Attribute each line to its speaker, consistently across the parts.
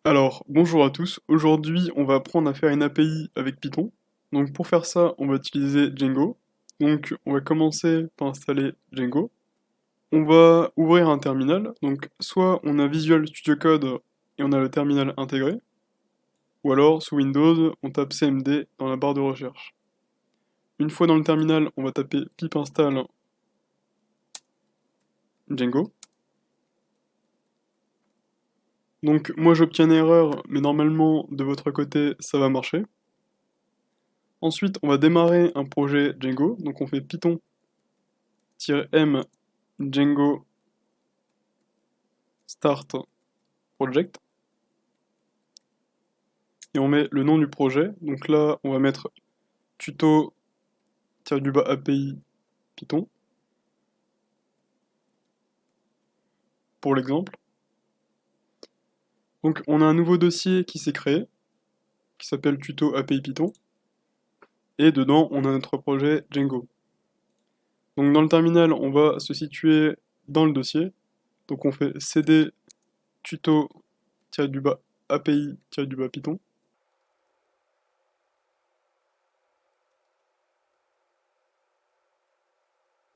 Speaker 1: Alors, bonjour à tous. Aujourd'hui, on va apprendre à faire une API avec Python. Donc, pour faire ça, on va utiliser Django. Donc, on va commencer par installer Django. On va ouvrir un terminal. Donc, soit on a Visual Studio Code et on a le terminal intégré, ou alors, sous Windows, on tape CMD dans la barre de recherche. Une fois dans le terminal, on va taper pip install Django. Donc, moi j'obtiens une erreur, mais normalement, de votre côté, ça va marcher. Ensuite, on va démarrer un projet Django. Donc, on fait python -m Django start project et on met le nom du projet. Donc là, on va mettre tuto-API Python pour l'exemple. Donc on a un nouveau dossier qui s'est créé qui s'appelle tuto API Python et dedans on a notre projet Django. Donc dans le terminal, on va se situer dans le dossier. Donc on fait cd tuto-API-Python.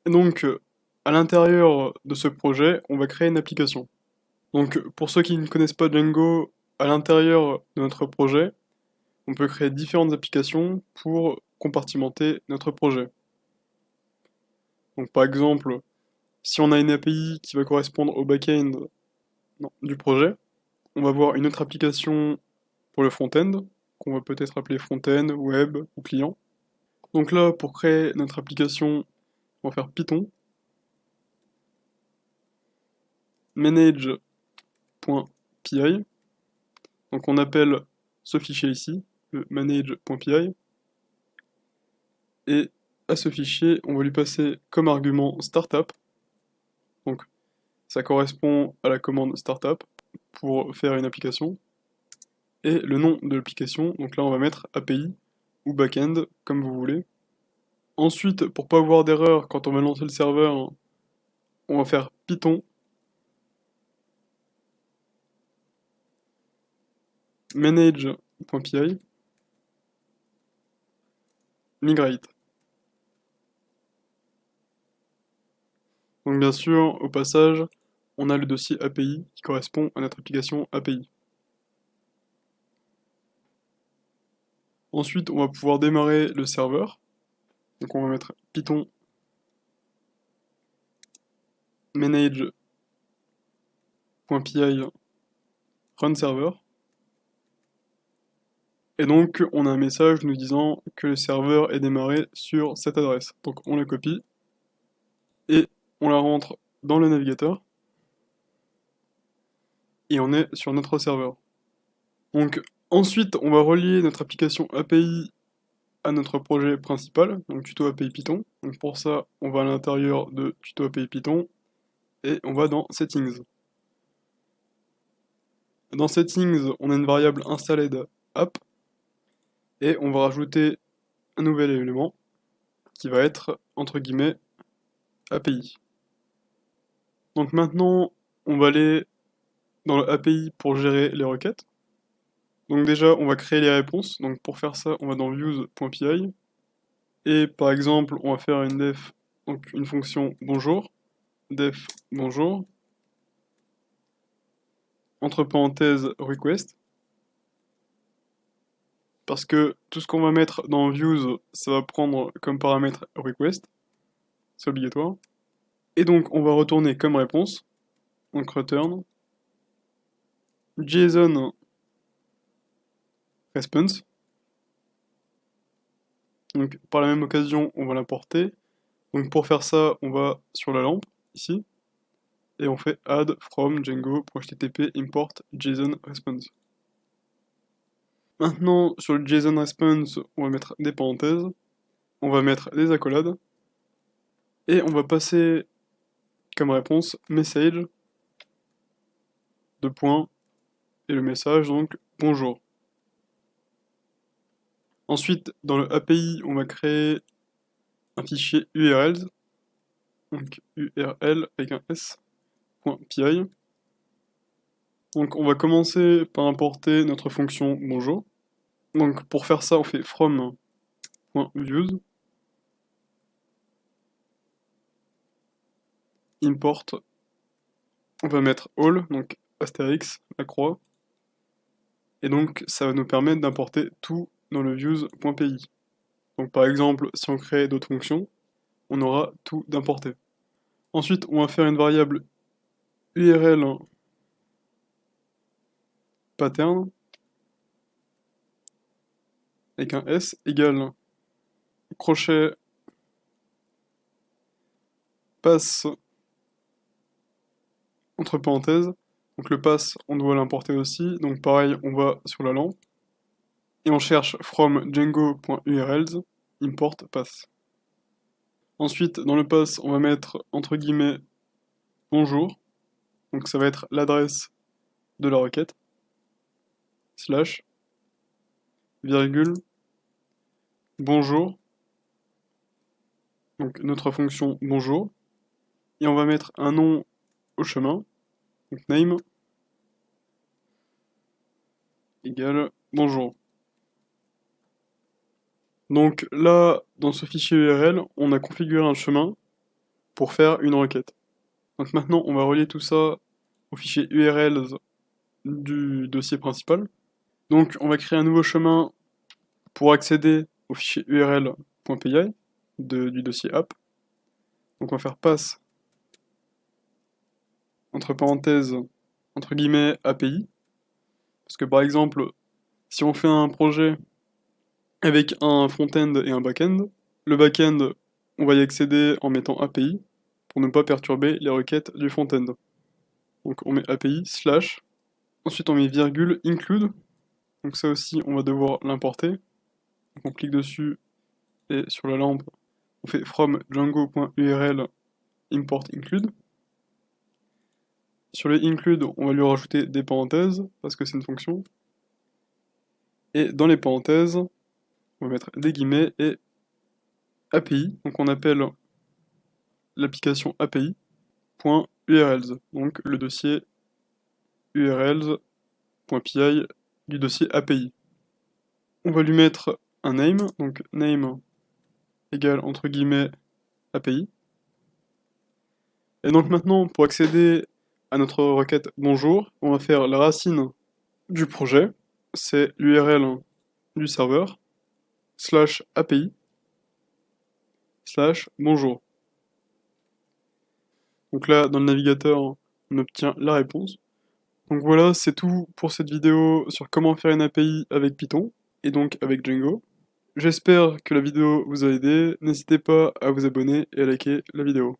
Speaker 1: Et donc à l'intérieur de ce projet, on va créer une application. Donc pour ceux qui ne connaissent pas Django, à l'intérieur de notre projet, on peut créer différentes applications pour compartimenter notre projet. Donc par exemple, si on a une API qui va correspondre au back-end du projet, on va avoir une autre application pour le front-end, qu'on va peut-être appeler front-end, web ou client. Donc là, pour créer notre application, on va faire Python manage.py. Donc on appelle ce fichier ici, le manage.py, et à ce fichier, on va lui passer comme argument startup. Donc ça correspond à la commande startup pour faire une application. Et le nom de l'application, donc là on va mettre API ou backend, comme vous voulez. Ensuite, pour pas avoir d'erreur quand on va lancer le serveur, on va faire Python manage.py migrate. Donc bien sûr, au passage, on a le dossier API qui correspond à notre application API. Ensuite, on va pouvoir démarrer le serveur. Donc on va mettre Python manage.py run server. Et donc on a un message nous disant que le serveur est démarré sur cette adresse. Donc on la copie et on la rentre dans le navigateur et on est sur notre serveur. Donc ensuite on va relier notre application API à notre projet principal, donc tuto API Python. Donc pour ça on va à l'intérieur de tuto API Python et on va dans settings. Dans settings on a une variable installed app et on va rajouter un nouvel élément qui va être entre guillemets API. Donc maintenant on va aller dans le API pour gérer les requêtes. Donc déjà, on va créer les réponses. Donc pour faire ça, on va dans views.py. Et par exemple, on va faire une def, donc une fonction bonjour, def bonjour, entre parenthèses request. Parce que tout ce qu'on va mettre dans views, ça va prendre comme paramètre request. C'est obligatoire. Et donc on va retourner comme réponse, donc return, JSON response. Donc par la même occasion, on va l'importer. Donc pour faire ça, on va sur la lampe, ici, et on fait add from django.http import JSON response. Maintenant, sur le JSON response, on va mettre des parenthèses, on va mettre des accolades, et on va passer comme réponse message, deux points, et le message donc bonjour. Ensuite, dans le API, on va créer un fichier URLs, donc URL avec un S, .py. Donc on va commencer par importer notre fonction bonjour. Donc pour faire ça, on fait from.views import, on va mettre all, donc astérix, la croix, et donc ça va nous permettre d'importer tout dans le views.py. Donc par exemple, si on crée d'autres fonctions, on aura tout d'importé. Ensuite, on va faire une variable URL pattern avec un S égale crochet passe entre parenthèses. Donc le pass, on doit l'importer aussi. Donc pareil, on va sur la lampe et on cherche from django.urls import pass. Ensuite, dans le pass, on va mettre entre guillemets bonjour. Donc ça va être l'adresse de la requête. Slash virgule bonjour. Donc notre fonction bonjour. Et on va mettre un nom au chemin. Donc name égale bonjour. Donc là, dans ce fichier URL, on a configuré un chemin pour faire une requête. Donc maintenant, on va relier tout ça au fichier URL du dossier principal. Donc on va créer un nouveau chemin pour accéder au fichier url.py du dossier app. Donc on va faire pass entre parenthèses, entre guillemets, API. Parce que par exemple, si on fait un projet avec un front-end et un back-end, le back-end, on va y accéder en mettant API pour ne pas perturber les requêtes du front-end. Donc on met API slash, ensuite on met virgule include, donc ça aussi on va devoir l'importer. Donc on clique dessus et sur la lampe, on fait from django.url import include. Sur le include, on va lui rajouter des parenthèses parce que c'est une fonction. Et dans les parenthèses, on va mettre des guillemets et API, donc on appelle l'application API.urls, donc le dossier urls.py du dossier API. On va lui mettre un name, donc name égale entre guillemets API. Et donc maintenant, pour accéder à notre requête bonjour, on va faire la racine du projet, c'est l'URL du serveur, slash API, slash bonjour. Donc là, dans le navigateur, on obtient la réponse. Donc voilà, c'est tout pour cette vidéo sur comment faire une API avec Python, et donc avec Django. J'espère que la vidéo vous a aidé, n'hésitez pas à vous abonner et à liker la vidéo.